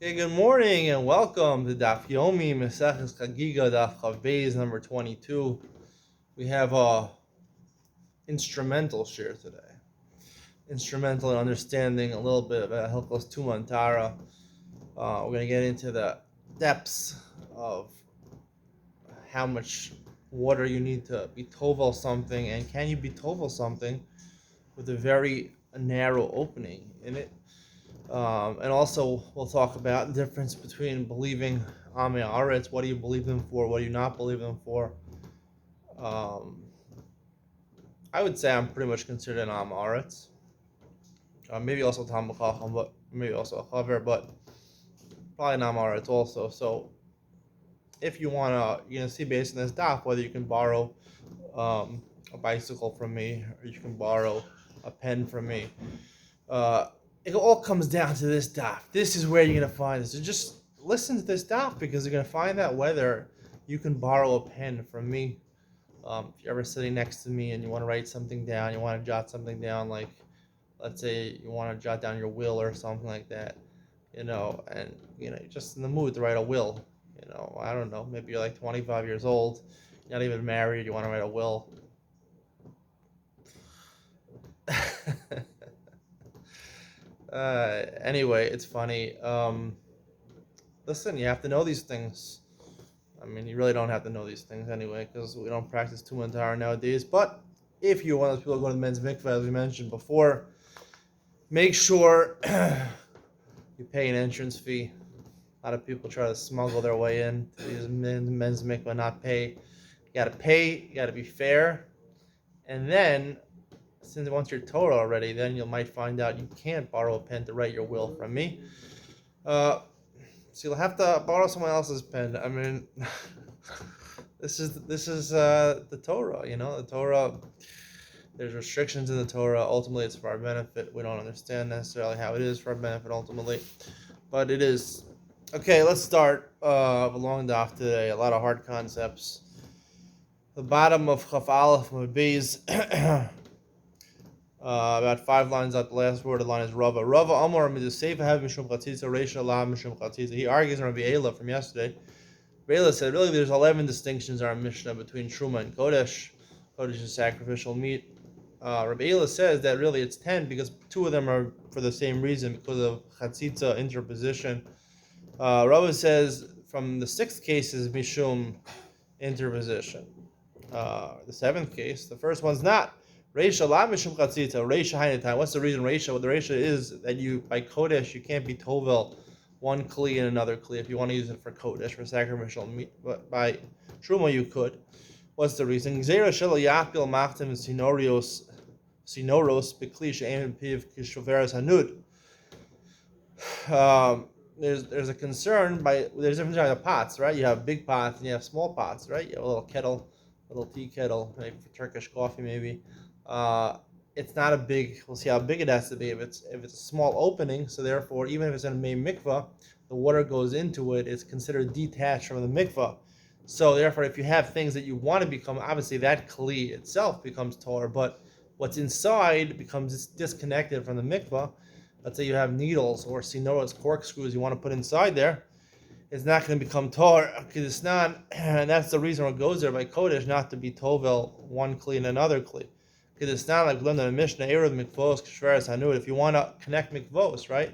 Okay, good morning and welcome to Daf Yomi Maseches Chagigah Daf Chav number 22. We have a instrumental share today. Instrumental in understanding a little bit about Hilchos Tumantara. We're going to get into the depths of how much water you need to be tovel something, and can you be tovel something with a very narrow opening in it. And also, we'll talk about the difference between believing Ame Aretz. What do you believe them for? What do you not believe them for? Um, I would say I'm pretty much considered an Ame Aretz. Maybe also Talmud Chacham, but maybe also a Chaver, but probably an Ame Aretz also. So, if you wanna, see based on this daf whether you can borrow a bicycle from me or you can borrow a pen from me. Uh, it all comes down to this daf. This is where you're gonna find this. So just listen to this daf because you're gonna find out whether you can borrow a pen from me. If you're ever sitting next to me and you want to write something down, you want to jot something down, like let's say you want to jot down your will or something like that, and you're just in the mood to write a will. I don't know, maybe you're like 25 years old, you're not even married, you want to write a will. Anyway, it's funny. Listen, you have to know these things. I mean, you really don't have to know these things anyway, because we don't practice Tumantara nowadays. But if you're one of those people who go to the men's mikveh, as we mentioned before, make sure you pay an entrance fee. A lot of people try to smuggle their way in to these men's mikveh, not pay. You got to pay, you got to be fair. And then, since once you're Torah already, then you might find out you can't borrow a pen to write your will from me. So you'll have to borrow someone else's pen. I mean, this is the Torah. The Torah. There's restrictions in the Torah. Ultimately, it's for our benefit. We don't understand necessarily how it is for our benefit ultimately, but it is. Okay, let's start a long daf today. A lot of hard concepts. The bottom of Chaf Aleph Beis. About 5 lines up, the last word of the line is Rava. Rava Amar Miduseifa have Mishum Chatziza, Reisha La Mishum Chatziza. He argues in Rabbi Eila from yesterday. Rabbi Eila said, really, there's 11 distinctions in our Mishnah between Truma and Kodesh. Kodesh is sacrificial meat. Rabbi Eila says that really it's 10 because 2 of them are for the same reason, because of Chatzitza interposition. Rava says from the 6th case is Mishum interposition. The 7th case, the first one's not. Reisha la mishum chatzita. Reisha hainatai. What's the reason Reisha? What the Reisha is that you by Kodesh you can't be tovel one kli and another kli if you want to use it for Kodesh for sacrificial meat. But by Truma you could. What's the reason? Gzeira shelo yakil machtem sinoros bekli she'emin piv kishoveres hanud. There's a concern there's different kinds of pots, right? You have big pots and you have small pots, right? You have a little kettle, a little tea kettle, maybe for Turkish coffee, maybe. It's not a big. We'll see how big it has to be. If it's a small opening, so therefore, even if it's in a main mikvah, the water goes into it. It's considered detached from the mikvah. So therefore, if you have things that you want to become, obviously that kli itself becomes Torah, but what's inside becomes disconnected from the mikvah. Let's say you have needles or sinoros, corkscrews you want to put inside there. It's not going to become Torah, and that's the reason it goes there by Kodesh, not to be Tovel one kli and another kli. Because it's not like we learned in the Mishnah, Erev mikvos k'shveres hanud. If you want to connect mikvos, right?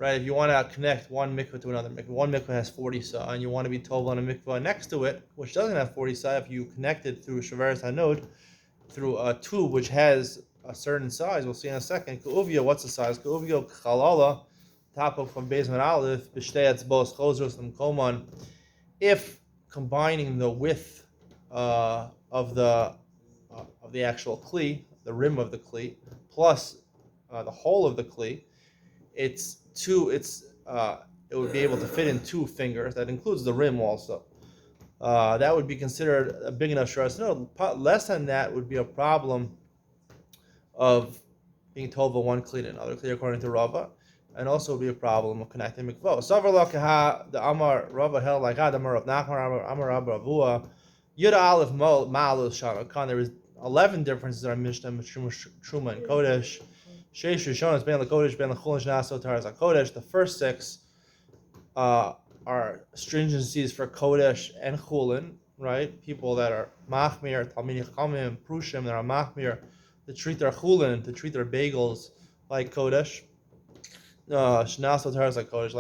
If you want to connect one mikvah to another mikvah, one mikvah has 40 sa, and you want to be Tovel on a mikvah next to it, which doesn't have 40 sa, if you connect it through shveres hanud, through a tube which has a certain size, we'll see in a second. Ku'uvia, what's the size? Ku'uvia k'chalala, top of from basement aleph, b'shtei etzbos chozros l'mkoman. If combining the width of the actual kli, the rim of the kli, plus the whole of the kli, it's two. It would be able to fit in 2 fingers. That includes the rim also. That would be considered a big enough shras. No, less than that would be a problem of being told by one kli and another kli, according to Rava, and also would be a problem of connecting mikvah. Savar lakaha the Amar Rava held like Amar of Nachman Amar Abravua Yud Aleph Ma'alus Shamakan. There is 11 differences in our Mishnah, Truma and Kodesh. Sheish Rishon is Ben LaKodesh, Ben LaChulin Shnaso Taras HaKodesh. The first 6 are stringencies for Kodesh and Chulin, right? People that are Machmir, Talmidei Chachamim, Prushim, that are Machmir, to treat their Chulin, to treat their bagels like Kodesh. Shnas Otaras like Kodesh.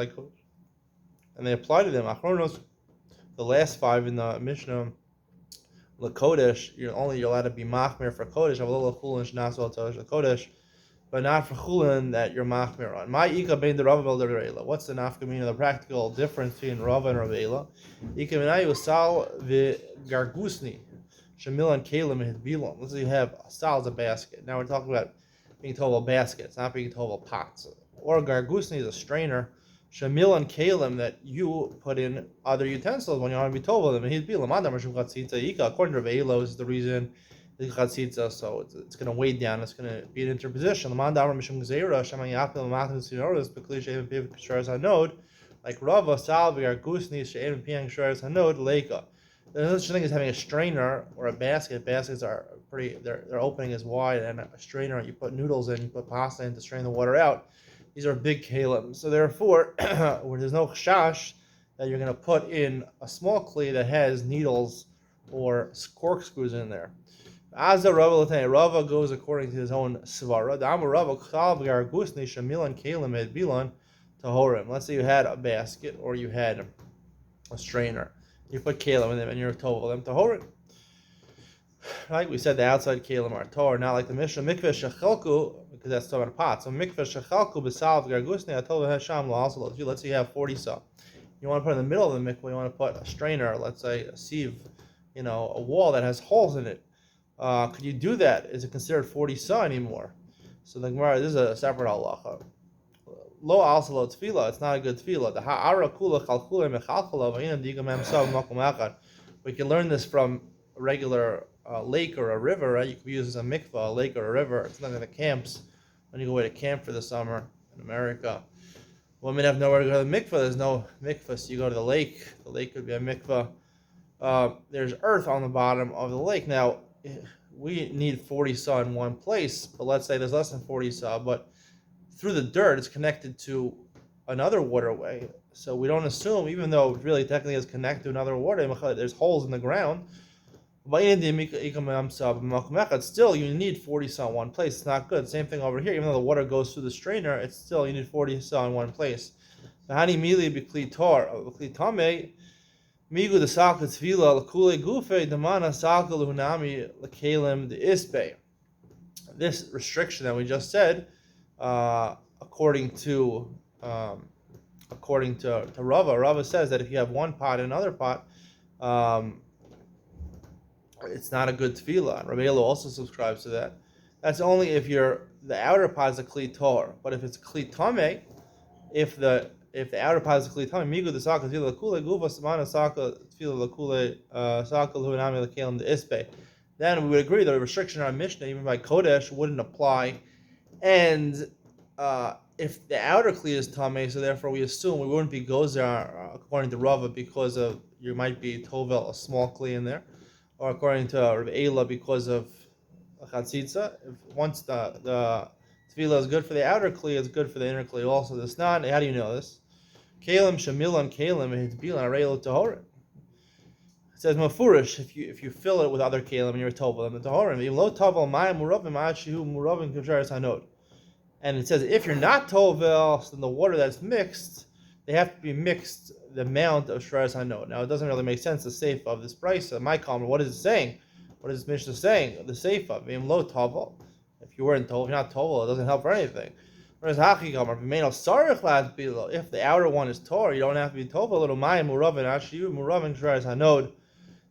And they apply to them. Achronos, the last five in the Mishnah, Kodesh, you're allowed to be Machmir for Kodesh, Avalol Chulin, Shnas Otaras Kodesh, but not for Chulin that you're Machmir on. My Ika bein the Rava vel the Reila. What's the nafkamina, the practical difference between Rava and Reila? Ika minayu sal v'gargusni, Shamil and Kalim and Bilon. Let's say you have a sal as a basket. Now we're talking about being told baskets, not being told pots. Or gargusni is a strainer. Shamil and Kalim that you put in other utensils when you want to be told them. And he'd be Lamanda Mashum Chatzitza Ika. According to Reila is the reason. So it's going to weigh down. It's going to be an interposition. Like Rava, Salvi, Argusni, She'en Piang Shreres Hanod, Leika. There's no such thing as having a strainer or a basket. Baskets are pretty. Their opening is wide, and a strainer. You put noodles in, you put pasta in to strain the water out. These are big kalim. So therefore, where there's no shash that you're going to put in a small kli that has needles or corkscrews in there. As the Rava goes according to his own svara. The Amar Rava Chal v'Gargusni Shamilan Kalim et Bilan Tahorim. Let's say you had a basket or you had a strainer. You put kalim in them and you're told them Tahorim. Right? We said the outside kalim are Tahor, not like the Mishnah Mikveh Shechelku, because that's talking about pots. So Mikveh Shechelku b'Sal v'Gargusni Atol v'Hasham Lo. Let's say you have 40 sa. You want to put in the middle of the mikveh. You want to put a strainer, let's say a sieve, a wall that has holes in it. Could you do that? Is it considered 40 sa anymore? So the Gemara, this is a separate halacha. Lo also lo tefillah. It's not a good tefillah. The ha'ara kula chalchula mechalchala v'inam digamem sa v'makom echad. We can learn this from a regular lake or a river, right? You could use as a mikvah, a lake or a river. It's not like the camps when you go away to camp for the summer in America. Women have nowhere to go to the mikvah. There's no mikvah, so you go to the lake. The lake could be a mikvah. There's earth on the bottom of the lake. Now, we need 40 sa in one place, but let's say there's less than 40 sa, but through the dirt it's connected to another waterway. So we don't assume, even though it really technically is connected to another waterway, there's holes in the ground. Still, you need 40 sa in one place. It's not good. Same thing over here. Even though the water goes through the strainer, it's still, you need 40 sa in one place. Migu the salka tefila l'kulei gufe demana salka l'hunami l'kelim the ispe. This restriction that we just said, according to Rava says that if you have one pot and another pot, it's not a good tefillah. And Rabbi Elo also subscribes to that. That's only if the outer pot is a kli tor, but if it's a kli tameh, if the outer pot is a kli tameh, migu the saka tefillah l'kulei gufa samana saka tefillah l'kulei saka l'hunami l'kelim the ispe. Then we would agree that a restriction on Mishnah, even by Kodesh, wouldn't apply. And if the outer kli is tameh, so therefore we assume we wouldn't be gozer according to Rava because of you might be tovel a small kli in there, or according to Rabbi Ela because of a chatzitza. Once the tefillah is good for the outer kli, it's good for the inner kli also. This not. How do you know this? Kalim shamilan kalim hitbilan areil tahorim. It says mafurish if you fill it with other kalim and you're tovel them the tahorim. Even lo tovel mayim muravim ashihu muravim kavsharis hanod. And it says if you're not tovel, then the water that's mixed, they have to be mixed the amount of shraris hanod. Now it doesn't really make sense the seifa of this price. My comment, what is it saying? What is this Mishnah saying? The seifa, being low tovel. If you weren't tovel, if you're not tovel, it doesn't help for anything. Whereas Chagigah, if the outer one is tor, you don't have to be tovel. Little mayim muravin ashiu muravin shraris hanod.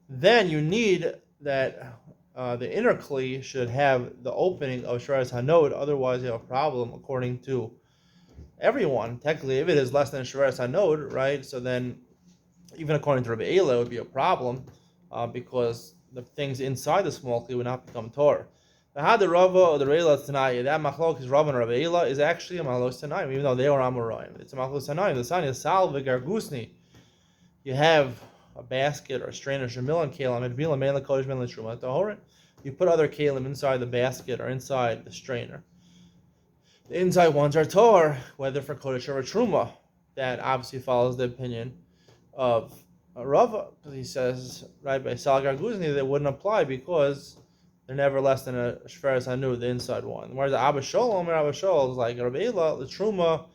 Then you need that the inner kli should have the opening of shraris hanod. Otherwise, you have a problem according to everyone. Technically, if it is less than shraris hanod, right? So then, even according to Rabbi Ela, it would be a problem because the things inside the small kli would not become tor. The had the Rava or the Reila Tanai, that machlok is Rava and Rabbi Ela is actually a machlok Tanai, even though they are Amoraim. It's a machlok Tanai. The sign is Sal v'Gargusni. You have a basket or a strainer, Shemil and Kalim, and Bila Mela Kodesh Mela Truma Tahorin. You put other Kalim inside the basket or inside the strainer. The inside ones are Tor, whether for Kodesh or Truma. that obviously follows the opinion of Rava, because he says, right, by Salgar Guzni, they wouldn't apply because they're never less than a Shveres Hanu, the inside one. Whereas the Abba Sholom is like Rabbi Ela, the Truma,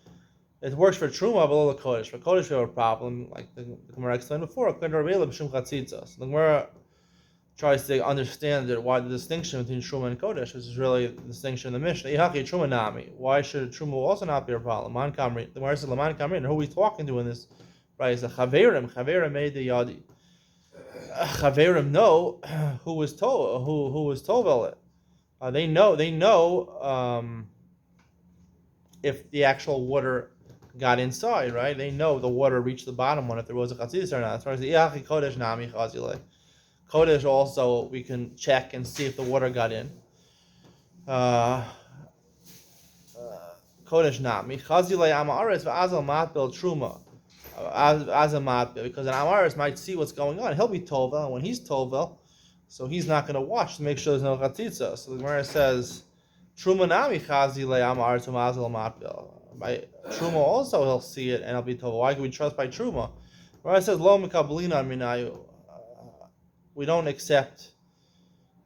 it works for Truma, but a little Kodesh. For Kodesh, we have a problem, like the Gemara explained before, according to Rabbi Ela, B'Shum Chatzitza. So the Gemara tries to understand why the distinction between Truma and Kodesh, which is really the distinction in the Mishnah. Ihaki Truma Nami. Why should Truma also not be a problem? Man Kamri. The Gemara says, Laman Kamri, and who are we talking to in this? Right, it's the Chaverim. Chaverim made the Yadi. Chaverim know who was Tovel it. They know if the actual water got inside, right? They know the water reached the bottom one, if there was a chatzis or not. As far as the Iachi Kodesh Nami Chazile. Kodesh also, we can check and see if the water got in. Kodesh Nami. Chazile Amaretz V'azal Matbil Truma. As a matbel, because an Amaris might see what's going on. He'll be Tovel, and when he's Tovel, so he's not going to watch to make sure there's no chatzitza. So the Gemara says, Truma nami chazi le Amaris u'mazel matbel. By Truma also he'll see it and he'll be Tovel. Why can we trust by Truma? The Gemara says, Lo mikablina minayu. We don't accept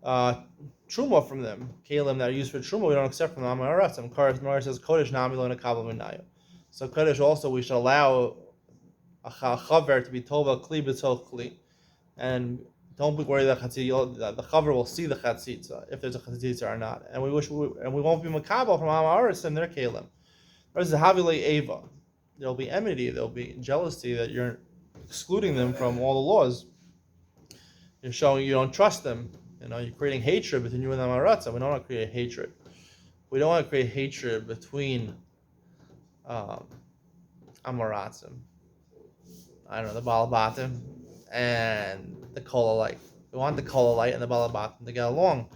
Truma from them. Kalim that are used for Truma, we don't accept from them. Amaris. And the Gemara says, Kodesh nami lo nekabel minayu. So Kodesh also we should allow a chaver to be tovel kli b'tzol kli, and don't be worried that the chaver will see the chatzitza if there's a chatzitza or not, and we won't be makabel from Amaris and their kalim. There's a havile eva. There'll be enmity. There'll be jealousy that you're excluding them from all the laws. You're showing you don't trust them. You're creating hatred between you and the Amaratza. We don't want to create hatred. We don't want to create hatred between Amaratzim. I don't know, the Balabatim and the Kolalite. We want the Kolalite and the Balabatim to get along.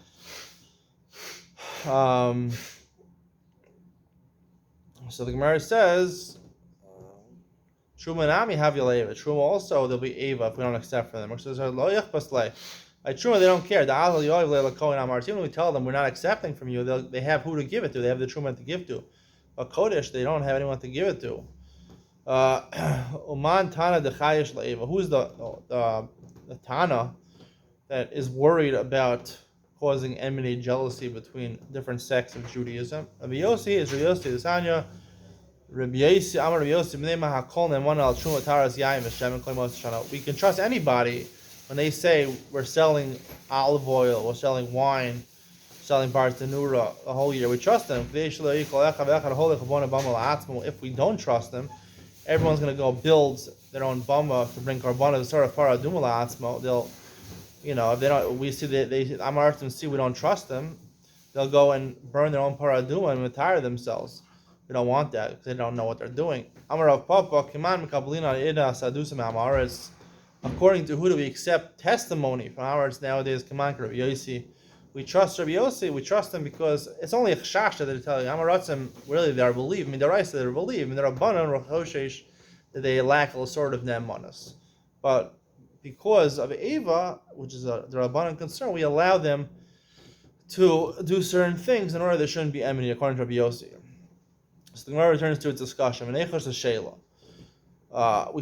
So the Gemara says, Truma nami have Eva. Truma also there'll be Eva if we don't accept from them. Which says, like Truma, they don't care. When we tell them we're not accepting from you, they have who to give it to. They have the Truma to give to. But Kodesh, they don't have anyone to give it to. Uman Tana de Chayesh La'eva. Who's the Tana that is worried about causing enmity, jealousy between different sects of Judaism? Rabbi Yossi is Rabbi Yossi the Sanya. Rabbi Yossi, Amar Rabbi Yossi, B'nei Mahakol Ne'eman Al Truma Taras Yayim Hashem Kol Mos Shana. We can trust anybody when they say we're selling olive oil, we're selling wine, selling bars tenura the whole year. We trust them. If we don't trust them, everyone's going to go build their own bama to bring carbona. Sort of paradumala atzmo. They'll, if they don't, we see they Amartim see we don't trust them. They'll go and burn their own paraduma and retire themselves. We don't want that because they don't know what they're doing. Amarav Papa Kiman Mikablina Ida Sadusam Amaris. According to who do we accept testimony from ours nowadays? Kiman Rabbi Yossi. We trust Rabbi Yossi. We trust them because it's only a chashash that they're telling. Amaratzim, really, they are believe. I mean, they're right, they're believe. I mean, they're abanan rochoshesh that they lack a sort of nemanas. But because of Eva, which is their abanan concern, we allow them to do certain things in order there shouldn't be enmity, according to Rabbi Yossi. So the Gemara returns to its discussion. We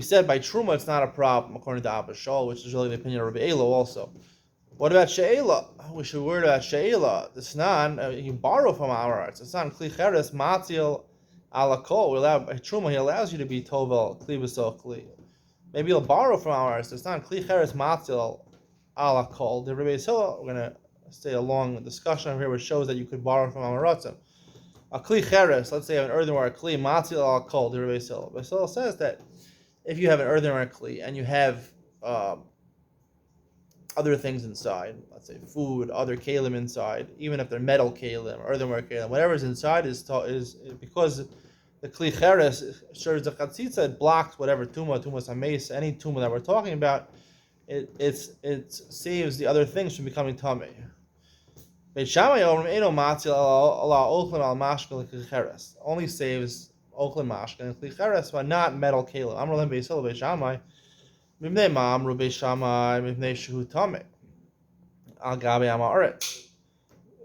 said by Truma it's not a problem, according to Abba Shol, which is really the opinion of Rabbi Elo also. What about She'ela? We should worry about She'ela. The Snan, you borrow from our arts. It's not Kli Cheres, Matil, Alakol. By Truma, he allows you to be Tovel, Kli B'Sol Kli. Maybe you'll borrow from our arts. It's not Kli Cheres, Matil, Alakol. The Rabbi Yisrael, we're going to stay a long discussion over here which shows that you could borrow from our arts. A Kli Cheres, let's say you have an earthenware Kli, Matil, Alakol, the Rabbi Yisrael. Rabbi Yisrael says that if you have an earthenware Kli and you have other things inside, let's say food, other kalim inside, even if they're metal kalim, earthenware kalim, whatever's inside is because the kli cheres serves the chatzitza, it blocks whatever tumas hameis, any tumah that we're talking about. It saves the other things from becoming tamei. Beit Shammai only saves ochlin mashka and kli cheres, but not metal kalim. Amar len Beit Shammai. Mibnei ma'amru Beit Shammai mibnei shehu tamei al gabi amaret.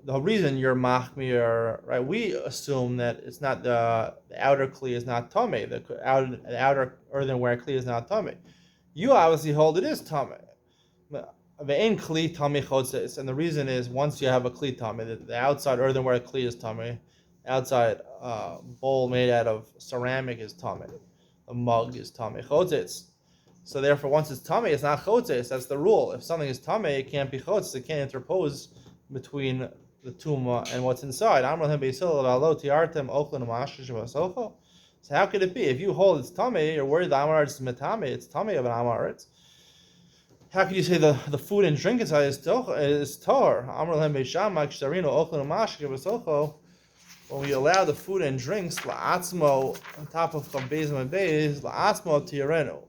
the reason you're machmir, right? We assume that it's not the outer kli is not tummy. The outer earthenware kli is not tummy. You obviously hold it is tummy. Ve'en kli tummy chotzes, and the reason is once you have a kli tummy, the outside earthenware kli is tummy, outside bowl made out of ceramic is tummy, a mug is tummy chotzes. So therefore, once it's tummy, it's not chotzes. That's the rule. If something is tummy, it can't be chotzes. It can't interpose between the tuma and what's inside. So how could it be? If you hold it's tummy, you're worried the amaretz is metame, it's tummy of an amaretz. How could you say the food and drink inside is tor? When we allow the food and drinks la'atzmo on top of chavbezim and beis la'atzmo tirenu.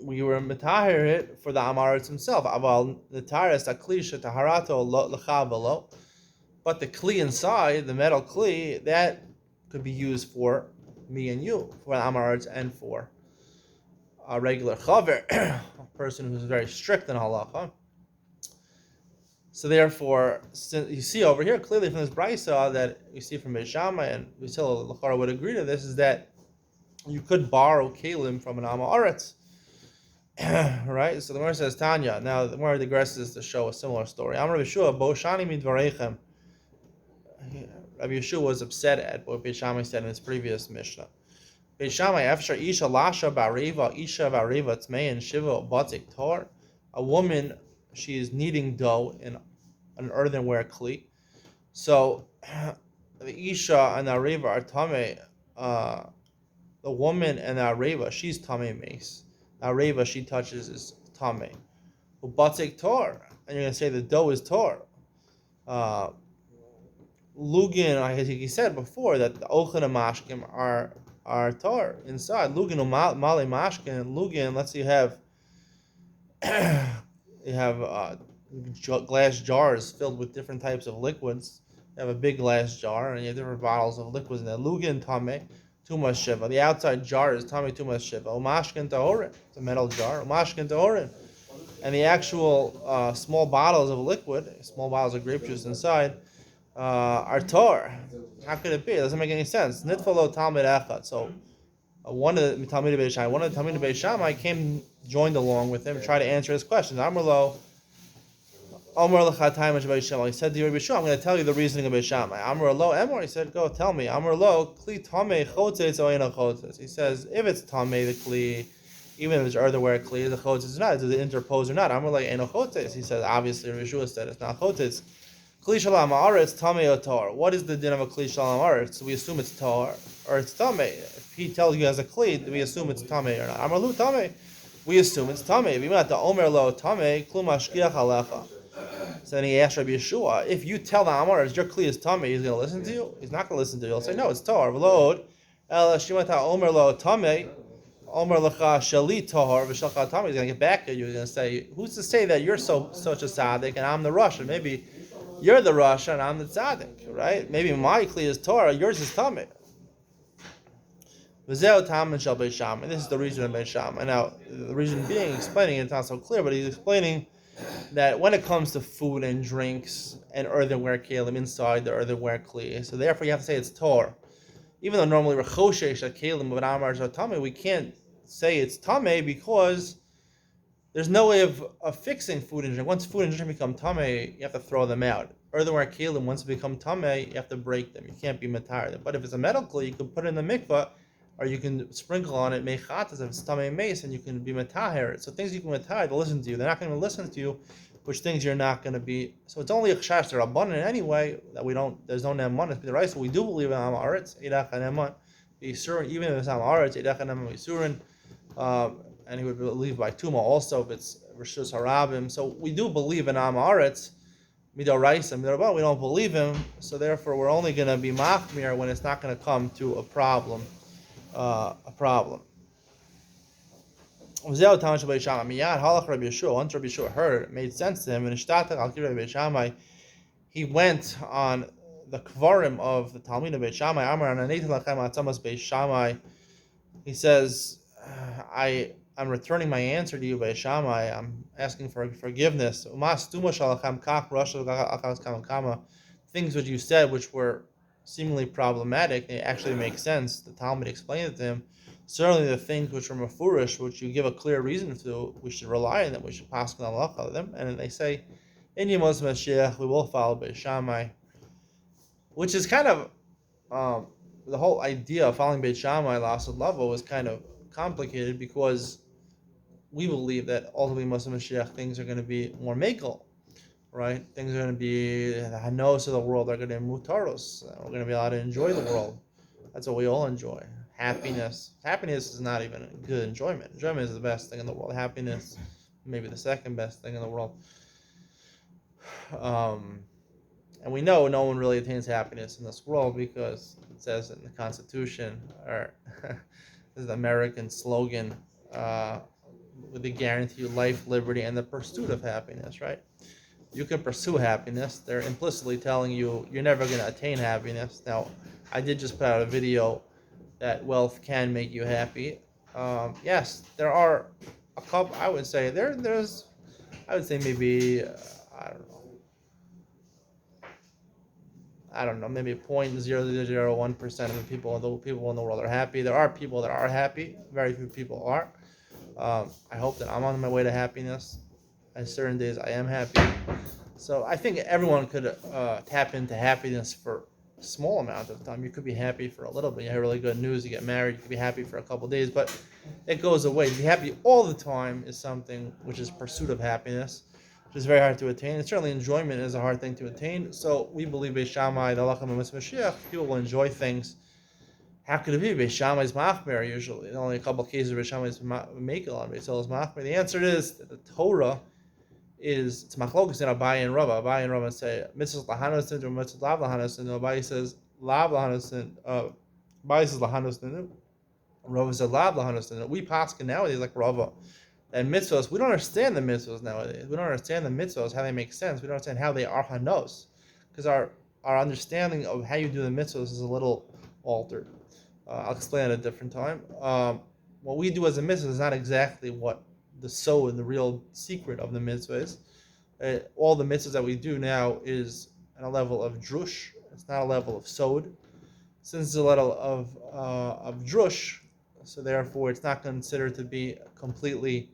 We were metahir it for the amaretz himself. Aval netaris aklisha taharato lechavalo. But the kli inside, the metal kli, that could be used for me and you, for the amaretz and for a regular chaver, a person who's very strict in halacha. So therefore, you see over here clearly from this brisa that you see from Beis Shammai, and we still Lachara would agree to this, is that you could borrow kelim from an amaretz. Right? So the Gemara says Tanya. Now the Gemara digresses to show a similar story. Amar Yeshua, Boshani midvareichem. Rabbi Yeshua was upset at what Beis Shammai said in his previous Mishnah. Beis Shammai, Afshar Isha Lasha Bariva, Isha Bariva Tmein Shiva Batik Tor. A woman, she is kneading dough in an earthenware kli. So the Isha and the Ariva are Tame. The woman and the Ariva, she's Tame Mace. The Ariva she touches is Tame. Batik Tor. And you're going to say the dough is Tor. Lugin, I think he said before that the Ochan and Mashkim are tar inside. Lugin Mali Mashkin, Lugin, let's say you have glass jars filled with different types of liquids. You have a big glass jar and you have different bottles of liquids in there. Lugin Tame, Tumas Shiva. The outside jar is Tame Tumas Shiva. Umashkin Tahorin. It's a metal jar. Umashkin Tahorin. And the actual small bottles of liquid, small bottles of grape juice inside, are tor. How could it be? It doesn't make any sense. Nitfalo Talmud Echad. So one of the Talmud Beis Shammai joined along with him, tried to answer his questions. Amrlo, Amr L'Chatayim Beis Shammai. He said to Rabbi Yeshua, I'm going to tell you the reasoning of Beis Shammai. Amrlo Emor. He said, go tell me. Amrlo Kli Tamei Chotzes Oina Chotzes. He says, if it's Tamei the Kli, even if it's earthenware Kli, the Chotzes is not. Does it interpose or not? Amrlo Eino Chotzes. He says, obviously Rabbi Yeshua said it's not Chotzes. Kli Shalom Haaretz Tamei or Tar. What is the din of a Kli Shalom Haaretz? So we assume it's Tar or it's Tamei. If he tells you as a Kli, do we assume it's Tamei or not? Amarlu Tamei. We assume it's Tamei. If you want the Omer Lo Tamei, Klum Ashkiach Alecha. So then he asked Rabbi Yeshua, if you tell the Amaretz your Kli is Tamei, he's going to listen to you? He's not going to listen to you. He'll say, no, it's Tar. V'lod El Shimata Omer Lo Tamei. Omer Lecha Shali Tahor V'Shalcha Tamei. He's going to get back at you. He's going to say, who's to say that you're such a tzaddik and I'm the Russian? Maybe you're the Rasha and I'm the tzaddik, right? Maybe my Kli is Torah, yours is Tamei. V'zeo Tamin Shal Beis Shammai. This is the reason of Beis Shammai. Now, the reason being, explaining it's not so clear, but he's explaining that when it comes to food and drinks and earthenware kelim inside the earthenware Kli, so therefore you have to say it's Torah. Even though normally we're Choshesh at kelim of an Amar Tamei, we can't say it's Tamei because there's no way of fixing food and drink. Once food and drink become tamei, you have to throw them out. Earthenware kelim, once they become tamei, you have to break them. You can't be matar. But if it's a metal kli, you can put it in the mikvah, or you can sprinkle on it mechatas if it's tamei mace, and you can be matar. So things you can matar, they'll listen to you. They're not going to listen to you, which things you're not going to be. So it's only a chash they're abundant anyway that we don't. There's no neman. It's the right. So we do believe in amaretz edach neman. Yisurin, even if it's amaretz edach neman yisurin. And he would believe by Tuma also if it's Rishus Harabim. So we do believe in Amaretz, Midoraisa, Midorabah. We don't believe him, so therefore we're only going to be Machmir when it's not going to come to a problem. Once Rabbi Yeshua heard, it made sense to him, and he went on the Kvarim of the Talmud of Beis Shammai. He says, I'm returning my answer to you by Shammai. I'm asking for forgiveness. Things which you said, which were seemingly problematic, they actually make sense. The Talmud explained it to him. Certainly, the things which are mafurish, which you give a clear reason to, we should rely on them. We should pass on them. And then they say, "In Yemos Mashiach, we will follow by Shammai," which is kind of the whole idea of following Beit Shammai Lasud Lavo was kind of complicated because we believe that ultimately Muslim Mashiach things are going to be more makel, right? Things are going to be the hanos of the world are going to be mutaros. We're going to be allowed to enjoy the world. That's what we all enjoy. Happiness. Happiness is not even a good enjoyment. Enjoyment is the best thing in the world. Happiness, maybe the second best thing in the world. And we know no one really attains happiness in this world because it says in the Constitution, or this is the American slogan, with the guarantee of life, liberty, and the pursuit of happiness, right? You can pursue happiness. They're implicitly telling you you're never going to attain happiness. Now, I did just put out a video that wealth can make you happy. Yes, there are a couple. I would say I would say maybe I don't know, maybe 0.0001% of the people in the world are happy. There are people that are happy. Very few people are. I hope that I'm on my way to happiness. On certain days, I am happy. So I think everyone could tap into happiness for a small amount of time. You could be happy for a little bit. You have really good news. You get married. You could be happy for a couple of days, but it goes away. To be happy all the time is something which is pursuit of happiness, which is very hard to attain. And certainly enjoyment is a hard thing to attain. So we believe Beis Shammai, the Halacha Mitzvah Mashiach, people will enjoy things. How could it be? Beis Shammai is machmer usually. Only a couple of cases where Beis Shammai is makel and Beis Hillel is machmer. The answer is that the Torah is, it's machlokus in Abaye and Rava. Abaye and Rava say mitzvahs lahanosin or mitzvahs lav lahanosin. Abaye says lav lahanosin. Abaye says lahanosin. Rava says lav lahanosin. We paskin nowadays like Rava. And mitzvahs, we don't understand the mitzvahs nowadays. We don't understand the mitzvahs, how they make sense. We don't understand how they are hanos. Because our understanding of how you do the mitzvahs is a little altered. I'll explain at a different time. What we do as a mitzvah is not exactly what the so and the real secret of the mitzvah is. All the mitzvahs that we do now is at a level of drush. It's not a level of sod. Since it's a level of drush, so therefore it's not considered to be completely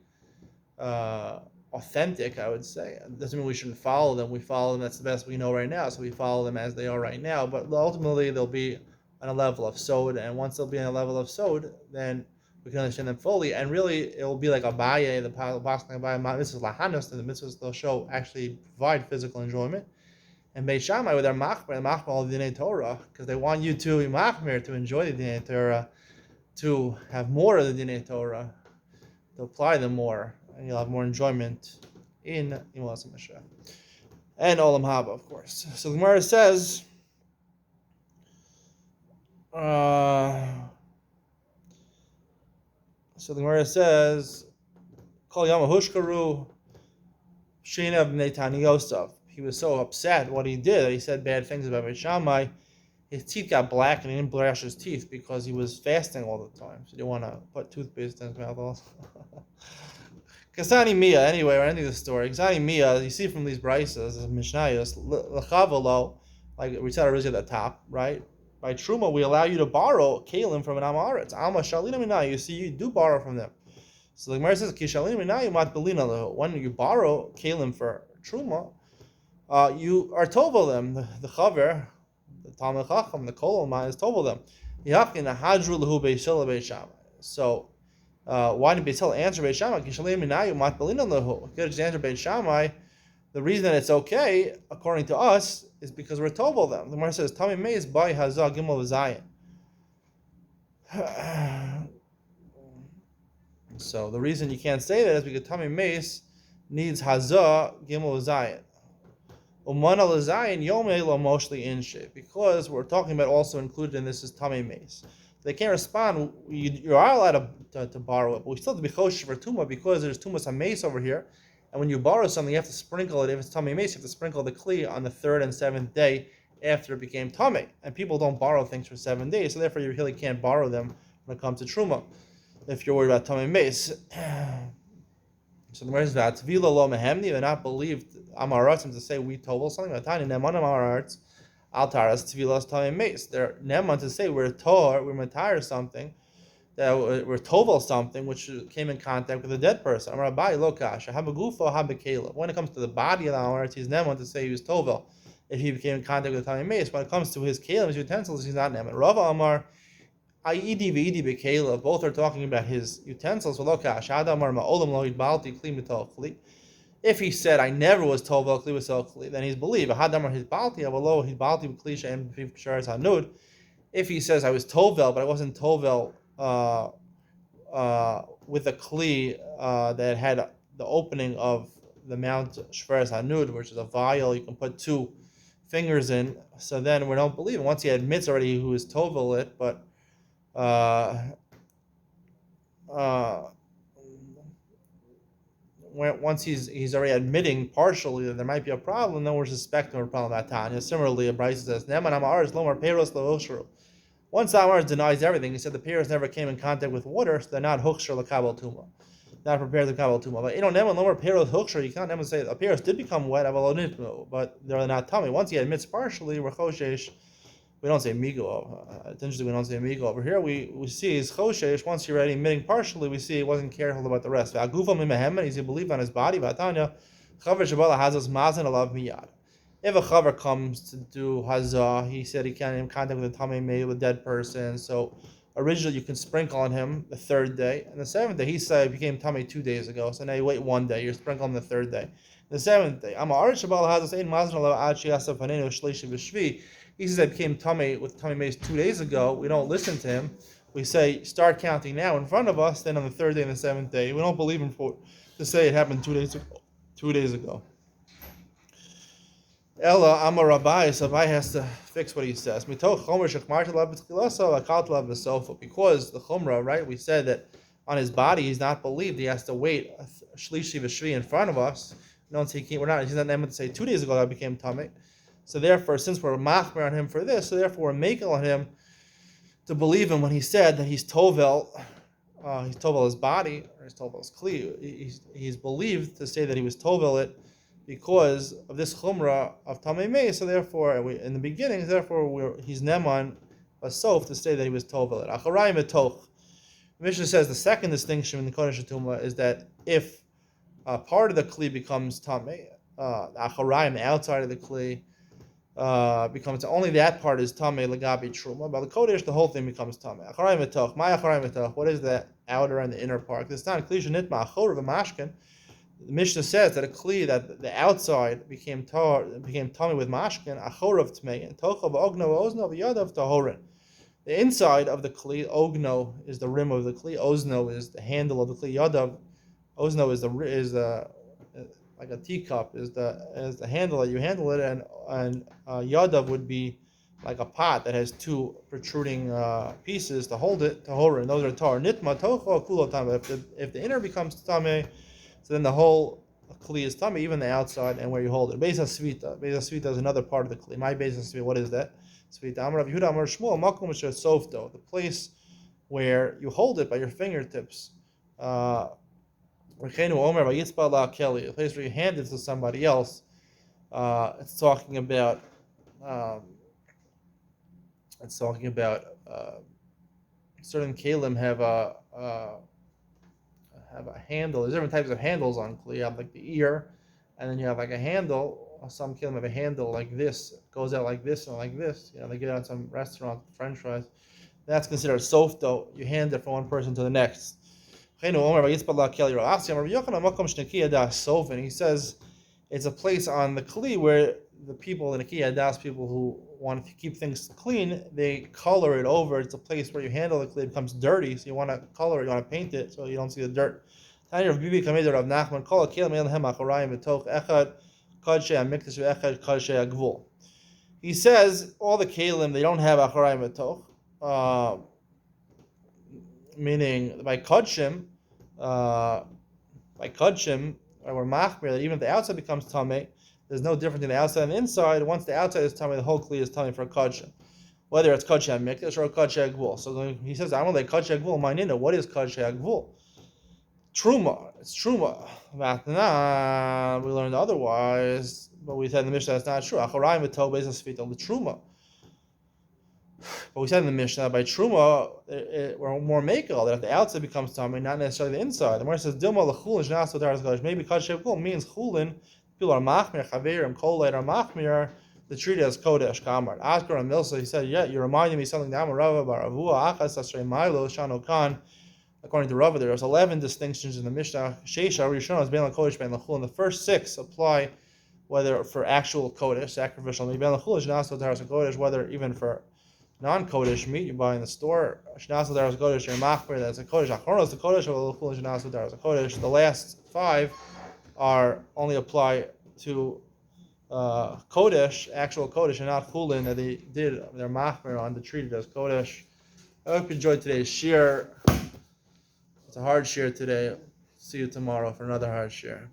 authentic, I would say. It doesn't mean we shouldn't follow them. We follow them. That's the best we know right now. So we follow them as they are right now. But ultimately, they'll be on a level of sod. And once they'll be on a level of sod, then we can understand them fully. And really, it will be like Abaye, the Pasuk Abaye, mitzvahs lahanos, and the mitzvahs they'll show actually provide physical enjoyment. And Beis Shammai, with their machmer all the Dinei Torah, because they want you to be machmer, to enjoy the Dinei Torah, to have more of the Dinei Torah, to apply them more, and you'll have more enjoyment in Imulas Mashiach. And Olam Haba, of course. So the Gemara says, Kol Yama Hushkaru, Shina B'nei Tani Yosef. He was so upset what he did that he said bad things about Beis Shammai. His teeth got black and he didn't brush his teeth because he was fasting all the time. So he didn't want to put toothpaste in his mouth also. Kasani Mia, anyway, we're ending the story. Kasani Mia, you see from these brises, Mishnayos, L'chavalo, like we said originally at the top, right? By Truma, we allow you to borrow kalim from an Amaretz. Alma Shalina Minai, you see, you do borrow from them. So the Gemara says, Ki Shalina Minai, Mat Belina Lehu. When you borrow kalim for Truma, you are tovel them. The Chaver, the Talmud Chacham, the Kolomai is tovel them. Yachin Hadru Lehu Beis Hillel Beis Shammai. So, why did Beis Hillel answer Beis Shammai? Ki Shalina Minai, Mat Belina Lehu. He could answer Beis Shammai. The reason that it's okay, according to us, is because we're tovel them. The Gemara says, Tami Meis Bai Hazah Gimel V'Zayin. So the reason you can't say that is because Tami Meis needs Hazah Gimel V'Zayin. Umana L'Zayin Yomei Lo Moshli Inshe. Because we're talking about also included in this is Tami Meis. They can't respond. You are allowed to borrow it, but we still have to be choshesh for Tumah because there's Tumas HaMeis over here. And when you borrow something, you have to sprinkle it. If it's Tamei Meis, you have to sprinkle the Kli on the third and seventh day after it became Tamei. And people don't borrow things for 7 days, so therefore you really can't borrow them when it comes to Truma. if you're worried about Tomei Mace. So the Gemara is that Tvila lo mehemni, they're not believed Amaratim to say we told something. Tani neman Amarats Altaras Tvilas Tomei Mace. They're neman to say we're matire something, that we're tovel something which came in contact with a dead person. Amar Abai lo kasha habagufa habakela. When it comes to the body of the Amarat, he's neman to say he was tovel if he became in contact with the Tomei Mace. When it comes to his kelim, his utensils, he's not neman. Rava Amar. Both are talking about his utensils. If he said, I never was tovel, then he's believed. If he says, I was tovel, but I wasn't tovel with a kli that had the opening of the Mount Shveres Hanud, which is a vial you can put 2 fingers in, so then we don't believe him. Once he admits already who is tovel it, but once he's already admitting partially that there might be a problem, then we're suspecting a problem at Tanya. Similarly, a Bryce says, "Neman Amar is lomar peiros lo." Once the Amar denies everything, he said the peiros never came in contact with water, so they're not hukshar l'kabel tuma, not prepared to kabel tuma. But neman lomar peiros hukshar, you can't never say a peiros did become wet, but they're not tummy. Once he admits partially, we're choshesh. We don't say migo. It's interesting we don't say migo over here. We see his choshesh. Once you're already admitting partially, we see he wasn't careful about the rest. He's believed on his body. If a chaver comes to do hazah, he said he can't in contact with a tamei made with a dead person. So originally you can sprinkle on him the 3rd day, and the 7th day he said he became tamei 2 days ago. So now you wait 1 day. You're sprinkling the 3rd day. The 7th day, he says I became tummy with tummy mace 2 days ago. We don't listen to him. We say start counting now in front of us. Then on the 3rd day and the 7th day, we don't believe him to say it happened 2 days ago. 2 days ago. Ella Amar Rabbi, so Rabbi has to fix what he says. Because the chumrah, right? We said that on his body he's not believed. He has to wait a shlishi v'shvi in front of us. No, he's not able to say 2 days ago I became tummy. So therefore, since we're machmer on him for this, so therefore we're making on him to believe him when he said that he's tovel his body, or he's tovel his kli. He's believed to say that he was tovel it because of this chumrah of tamei mei. So therefore, in the beginning, he's neman basof to say that he was tovel it. Acharayim etoch. The Mishnah says the second distinction in the Kodesh Tumah is that if part of the kli becomes tamei, acharayim, the outside of the kli, becomes only that part is tamei legabi truma. But the kodesh, the whole thing becomes tamei. Acharayim etoch, my acharayim etoch. What is the outer and the inner part? This time kli shenitma achor v'mashkin. The Mishnah says that a kli that the outside became tamei with mashkin achor of tmei and tocha v'ogno v'ozno v'yadav tahorin. The inside of the kli, ogno is the rim of the kli, ozno is the handle of the kli, yadav, ozno is the like a teacup is the handle that you handle it, and yadav would be like a pot that has 2 protruding pieces to hold it, tahor, and those are tar. Nitma tocho kulo tame. If the inner becomes tame, so then the whole kli is tame, even the outside and where you hold it. Beis svita. Beis svita is another part of the kli. My beis svita, what is that? Svita. Amar Rav Yehuda Amar Shmuel makom softo, the place where you hold it by your fingertips. The place where you hand it to somebody else. It's talking about certain kalim have a handle. There's different types of handles on kli. You have like the ear, and then you have like a handle. Some kalim have a handle like this, it goes out like this and like this. They get out some restaurant French fries. That's considered softo. You hand it from one person to the next. And he says it's a place on the kli where the people, the Nekiya Das people who want to keep things clean, they color it over. It's a place where you handle the kli, it becomes dirty, so you want to color it, you want to paint it so you don't see the dirt. He says all the kalim, they don't have acharayim etoch, meaning by kodshim, or machmir, that even if the outside becomes tamei, there's no difference in the outside and the inside. Once the outside is tamei, the whole kli is tamei for kodshim. whether it's Kodesh HaMikdash or Kodesh HaGvul. So he says, I'm like Kodesh HaGvul, Ma'nina, what is Kodesh HaGvul? Truma, it's Truma. We learned otherwise, but we said in the Mishnah that's not true. Acharayim v'tov beis hasfita l'Truma. But we said in the Mishnah, by Truma, we're more makel, that if the outside becomes tummy, not necessarily the inside. The Gemara says, Dilma l'chulin shnas v'taras kodesh. Maybe Kodesh HaGvul means chulin, people are machmir, chaverim, kolait are machmir, the treat as kodesh, kamar. Askar and Milsa, he said, yeah, you reminded me something, Dama Rava, Baravua, Achas, Asrei Milo, Shano Khan. According to Rava, there's 11 distinctions in the Mishnah. Sheisha, Rishon, is Ben l'kodesh, Ben l'chulin. The first 6 apply whether for actual kodesh, sacrificial meat, Ben l'chulin, shnas v'taras kodesh, whether even for non-kodesh meat you buy in the store, shnas v'taras kodesh, your machmer, that's a kodesh. Achronos the kodesh, or l'chulin shnas v'taras kodesh. The last 5 are only apply to kodesh, actual kodesh, and not chulin that they did their machmer on the treated as kodesh. I hope you enjoyed today's shir. It's a hard shir today. See you tomorrow for another hard shir.